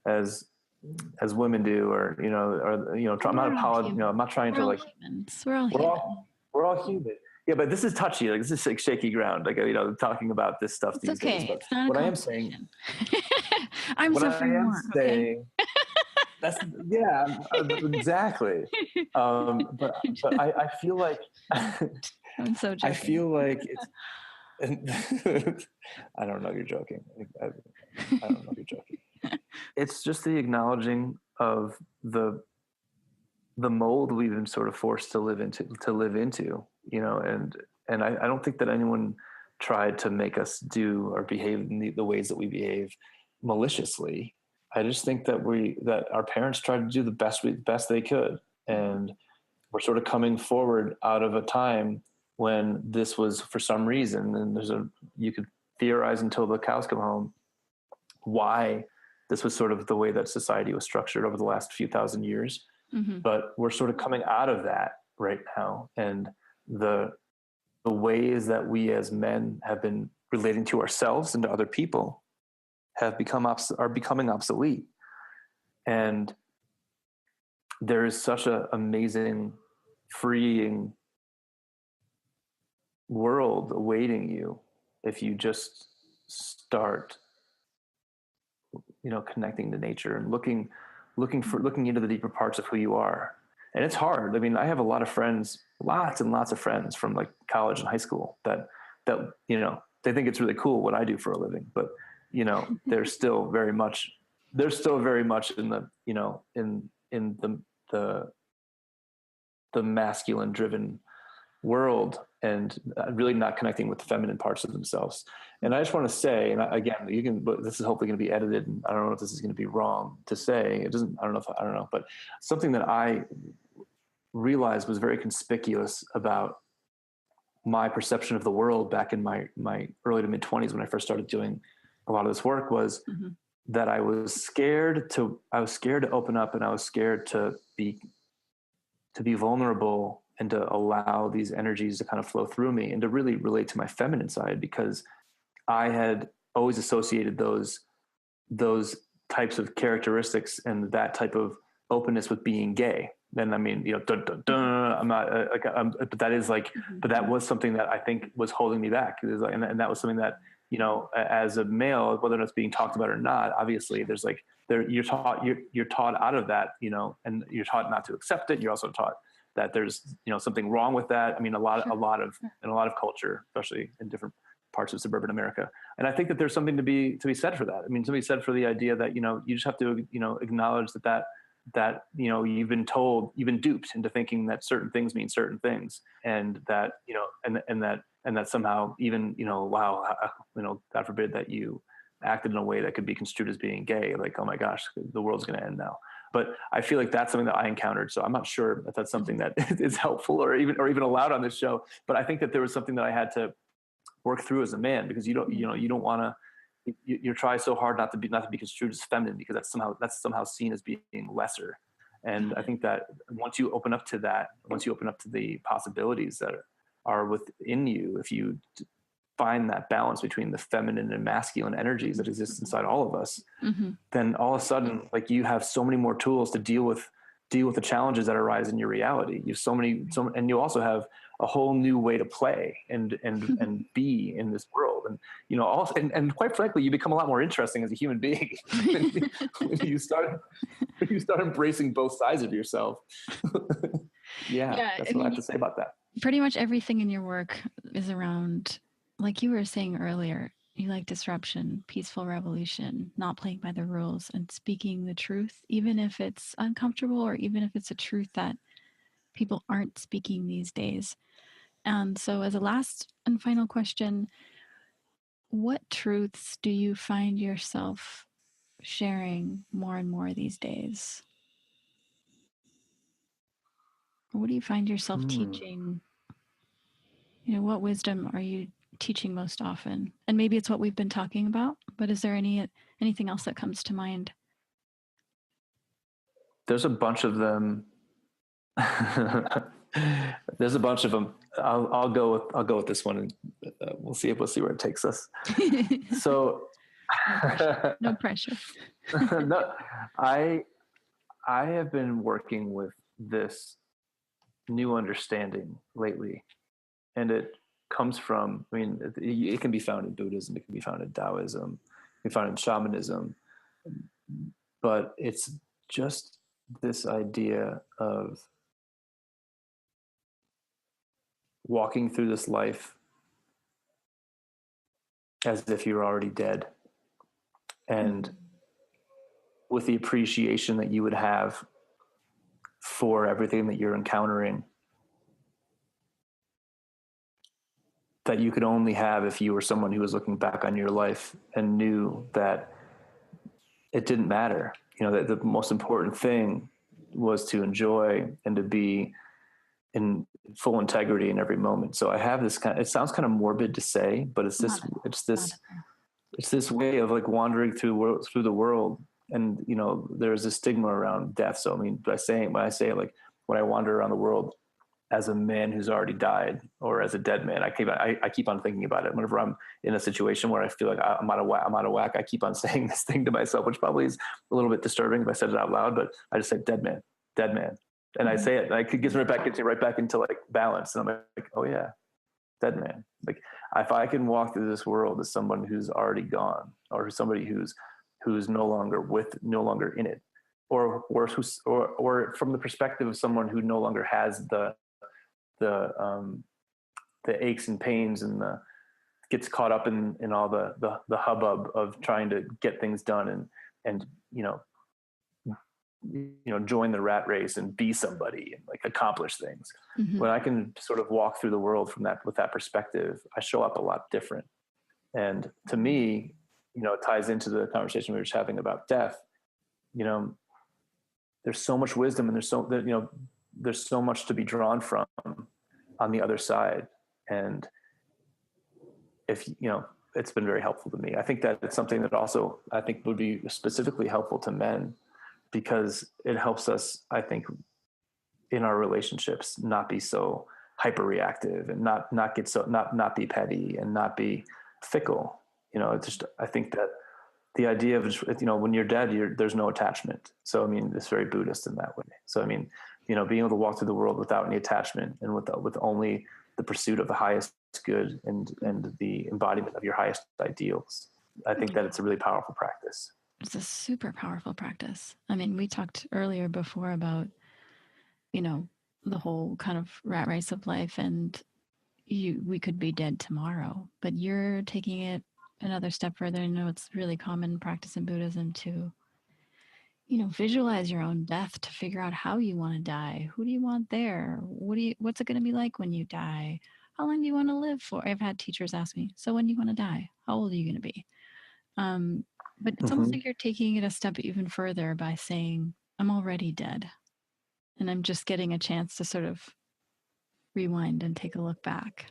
as women do, or, I'm not trying to like, humans. We're all human. Yeah, but this is touchy. Like, this is like shaky ground. Like, talking about this stuff these days. But It's not what I am saying, I'm suffering more. Saying, that's exactly. But I feel like I'm so joking. I feel like it's. I don't know. You're joking. I don't know if you're joking. It's just the acknowledging of the mold we've been sort of forced to live into, and I don't think that anyone tried to make us do or behave in the ways that we behave maliciously. I just think that our parents tried to do the best they could, and we're sort of coming forward out of a time when this was, for some reason, and you could theorize until the cows come home why this was sort of the way that society was structured over the last few thousand years. Mm-hmm. But we're sort of coming out of that right now, and the ways that we as men have been relating to ourselves and to other people are becoming obsolete. And there is such an amazing, freeing world awaiting you if you just start, connecting to nature and looking into the deeper parts of who you are. And it's hard. I mean, I have a lot of friends, lots and lots of friends from like college and high school that they think it's really cool what I do for a living, but they're still very much in the in the masculine driven world, and really not connecting with the feminine parts of themselves. And I just want to say, and again, this is hopefully going to be edited, and I don't know if this is going to be wrong to say. It doesn't. I don't know. But something that I realized was very conspicuous about my perception of the world back in my early to mid 20s, when I first started doing a lot of this work, was mm-hmm. that I was scared to open up, and I was scared to be vulnerable, and to allow these energies to kind of flow through me, and to really relate to my feminine side, because I had always associated those types of characteristics and that type of openness with being gay. And I mean, I'm not but that is like, mm-hmm. but that was something that I think was holding me back. And that was something that, as a male, whether it's being talked about or not, obviously you're taught out of that, and you're taught not to accept it. You're also taught that there's, something wrong with that. I mean, in a lot of culture, especially in different parts of suburban America. And I think that there's something to be said for that. I mean, to be said for the idea that, you just have to, acknowledge that, you've been duped into thinking that certain things mean certain things. And that, and that somehow even, wow, God forbid that you acted in a way that could be construed as being gay. Like, oh my gosh, the world's going to end now. But I feel like that's something that I encountered. So I'm not sure if that's something that is helpful or even allowed on this show. But I think that there was something that I had to work through as a man, because you don't want to, you try so hard not to be construed as feminine, because that's somehow seen as being lesser. And I think that once you open up to the possibilities that are within you, if you find that balance between the feminine and masculine energies that exist inside all of us, mm-hmm. then all of a sudden, like, you have so many more tools to deal with the challenges that arise in your reality. You have and you also have a whole new way to play and be in this world. And, also, and quite frankly, you become a lot more interesting as a human being when you start embracing both sides of yourself. Yeah, that's what I have to say about that. Pretty much everything in your work is around, like you were saying earlier, you like disruption, peaceful revolution, not playing by the rules, and speaking the truth, even if it's uncomfortable, or even if it's a truth that people aren't speaking these days. And so, as a last and final question, what truths do you find yourself sharing more and more these days? Or what do you find yourself teaching? What wisdom are you teaching most often? And maybe it's what we've been talking about, but is there anything else that comes to mind? There's a bunch of them. There's a bunch of them. I'll go with this one, and we'll see where it takes us. So, no pressure. No, I have been working with this new understanding lately, and it comes from. I mean, it can be found in Buddhism, it can be found in Taoism, it can be found in shamanism, but it's just this idea of walking through this life as if you're already dead, and with the appreciation that you would have for everything that you're encountering, that you could only have if you were someone who was looking back on your life and knew that it didn't matter. You know, that the most important thing was to enjoy and to be in full integrity in every moment. So I have this it sounds kind of morbid to say, but it's this way of like wandering through the world. And, you know, there's a stigma around death. So, I mean, when I say like, when I wander around the world as a man who's already died or as a dead man, I keep on thinking about it. Whenever I'm in a situation where I feel like I'm out of whack, I keep on saying this thing to myself, which probably is a little bit disturbing if I said it out loud, but I just say dead man. And I say it, and it gets me right back into like balance. And I'm like, oh yeah, dead man. Like if I can walk through this world as someone who's already gone, or somebody who's no longer in it, or from the perspective of someone who no longer has the aches and pains and gets caught up in all the hubbub of trying to get things done and join the rat race and be somebody and like accomplish things. Mm-hmm. When I can sort of walk through the world with that perspective, I show up a lot different. And to me, you know, it ties into the conversation we were just having about death. You know, there's so much wisdom, and there's so much to be drawn from on the other side. And if, you know, it's been very helpful to me. I think that it's something that also I think would be specifically helpful to men, because it helps us, I think, in our relationships, not be so hyper reactive and not be petty and not be fickle. You know, it's just, I think that the idea of, you know, when you're dead, there's no attachment. So, I mean, it's very Buddhist in that way. So, I mean, you know, being able to walk through the world without any attachment and with only the pursuit of the highest good and the embodiment of your highest ideals. I think that it's a really powerful practice. It's a super powerful practice. I mean, we talked earlier before about, you know, the whole kind of rat race of life, and we could be dead tomorrow, but you're taking it another step further. I know it's really common practice in Buddhism to, you know, visualize your own death, to figure out how you want to die. Who do you want there? What's it going to be like when you die? How long do you want to live for? I've had teachers ask me, so when do you want to die? How old are you going to be? But it's almost like you're taking it a step even further by saying, I'm already dead. And I'm just getting a chance to sort of rewind and take a look back,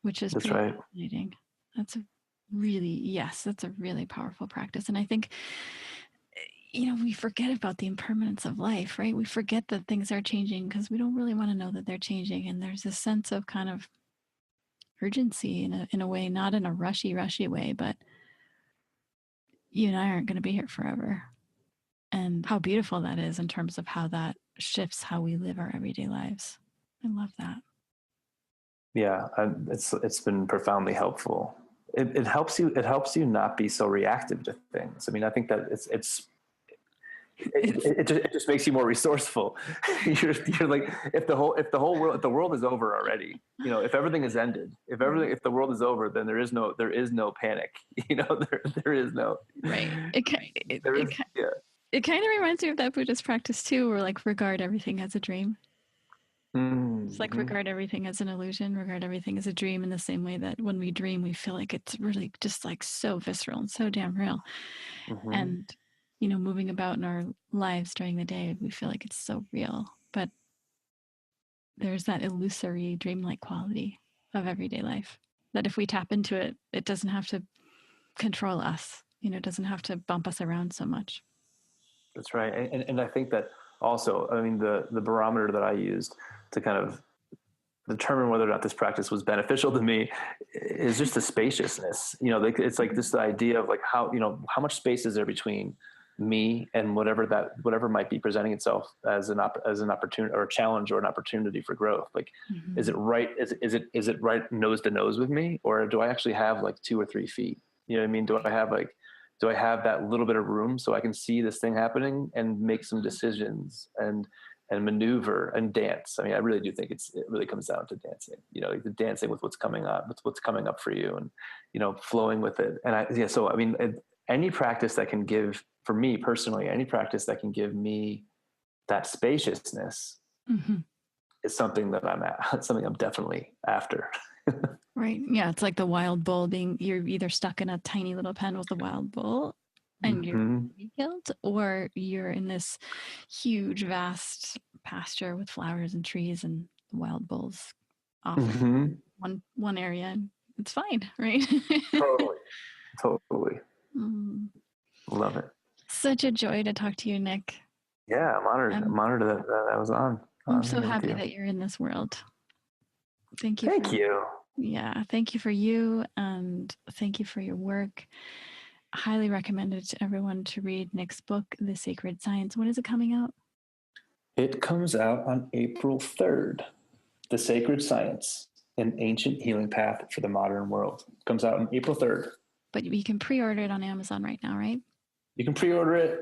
which is pretty fascinating. That's a really powerful practice. And I think, you know, we forget about the impermanence of life, right? We forget that things are changing because we don't really want to know that they're changing. And there's a sense of kind of urgency in a way, not in a rushy way, but you and I aren't going to be here forever. And how beautiful that is in terms of how that shifts how we live our everyday lives. I love that. Yeah, it's been profoundly helpful. It helps you not be so reactive to things. I mean, I think that it just makes you more resourceful. You're like, if the world is over already, you know, if everything is ended, if the world is over, then there is no panic. You know, there is no. Right. It kind of reminds me of that Buddhist practice too, where like regard everything as a dream. Mm-hmm. It's like regard everything as an illusion, regard everything as a dream, in the same way that when we dream, we feel like it's really just like so visceral and so damn real. Mm-hmm. And, you know, moving about in our lives during the day, we feel like it's so real. But there's that illusory, dreamlike quality of everyday life that if we tap into it, it doesn't have to control us. You know, it doesn't have to bump us around so much. That's right. And I think that also, I mean, the barometer that I used to kind of determine whether or not this practice was beneficial to me is just the spaciousness. You know, it's like this idea of like how, you know, how much space is there between me and whatever might be presenting itself as an opportunity or a challenge or an opportunity for growth. Like, is it right? Is it right nose to nose with me, or do I actually have like 2 or 3 feet? You know what I mean? Do I have that little bit of room so I can see this thing happening and make some decisions and maneuver and dance? I mean, I really do think it really comes down to dancing, you know, like the dancing with what's coming up, with what's coming up for you, and, you know, flowing with it. And so, I mean, any practice that can give, for me personally, any practice that can give me that spaciousness is something that something I'm definitely after. Right. Yeah. It's like the wild bull you're either stuck in a tiny little pen with the wild bull and you're killed, or you're in this huge, vast pasture with flowers and trees and the wild bulls off one area, and it's fine. Right. Totally. Love it. Such a joy to talk to you, Nick. Yeah. I'm honored that I was on. I'm so happy that you're in this world. Thank you. Thank you. Yeah. Thank you for you, and thank you for your work. Highly recommended to everyone to read Nick's book, The Sacred Science. When is it coming out? It comes out on April 3rd. The Sacred Science, an Ancient Healing Path for the Modern World. It comes out on April 3rd. But you can pre-order it on Amazon right now, right? You can pre-order it.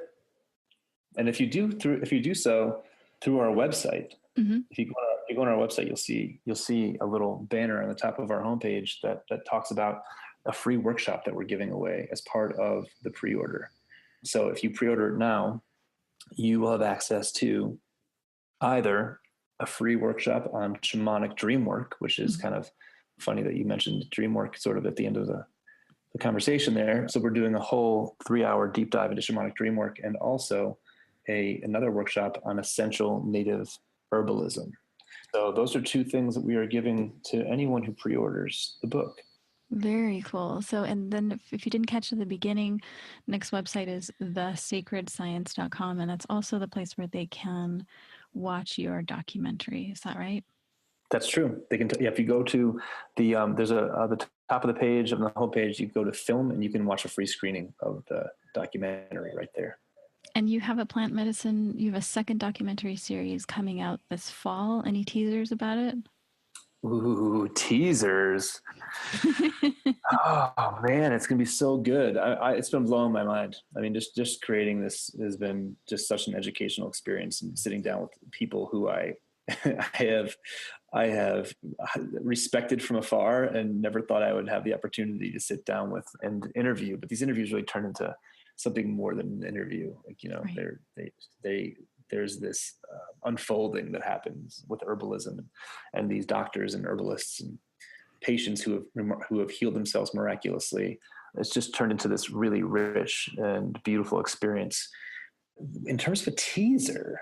And if you do so through our website, if you go on our website, you'll see a little banner on the top of our homepage that talks about a free workshop that we're giving away as part of the pre-order. So if you pre-order it now, you will have access to either a free workshop on shamanic dream work, which is kind of funny that you mentioned dream work sort of at the end of the conversation there. So we're doing a whole 3-hour deep dive into shamanic dream work, and also another workshop on essential native herbalism. So those are 2 things that we are giving to anyone who pre-orders the book. Very cool. So, and then if you didn't catch at the beginning, Nick's website is thesacredscience.com, and that's also the place where they can watch your documentary. Is that right? That's true. They can. If you go to the there's the top of the page of the homepage, you go to film, and you can watch a free screening of the documentary right there. And you have you have a second documentary series coming out this fall. Any teasers about it? Ooh, teasers. Oh man, it's gonna be so good. It's been blowing my mind. I mean, just creating this has been just such an educational experience, and sitting down with people who I have respected from afar and never thought I would have the opportunity to sit down with and interview. But these interviews really turn into something more than an interview. Like, you know, right. There's this unfolding that happens with herbalism and these doctors and herbalists and patients who have healed themselves miraculously. It's just turned into this really rich and beautiful experience. In terms of a teaser,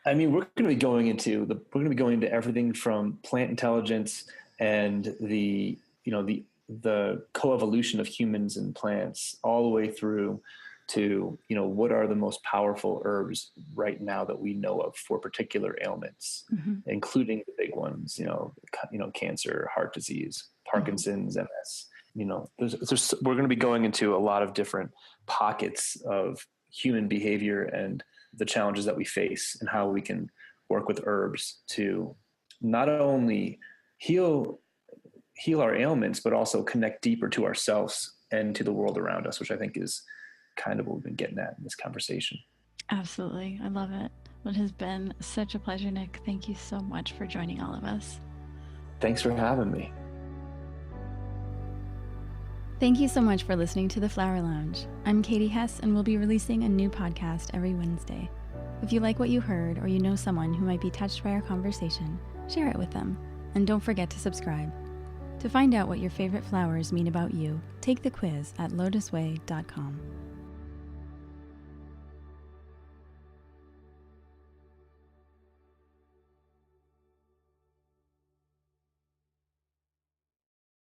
I mean, we're going to be going into everything from plant intelligence and the coevolution of humans and plants, all the way through to, you know, what are the most powerful herbs right now that we know of for particular ailments, including the big ones, you know, cancer, heart disease, Parkinson's, MS. You know, we're going to be going into a lot of different pockets of human behavior and the challenges that we face, and how we can work with herbs to not only heal our ailments, but also connect deeper to ourselves and to the world around us, which I think is kind of what we've been getting at in this conversation. Absolutely. I love it. It has been such a pleasure, Nick. Thank you so much for joining all of us. Thanks for having me. Thank you so much for listening to The Flower Lounge. I'm Katie Hess, and we'll be releasing a new podcast every Wednesday. If you like what you heard, or you know someone who might be touched by our conversation, share it with them. And don't forget to subscribe. To find out what your favorite flowers mean about you, take the quiz at LOTUSWEI.com.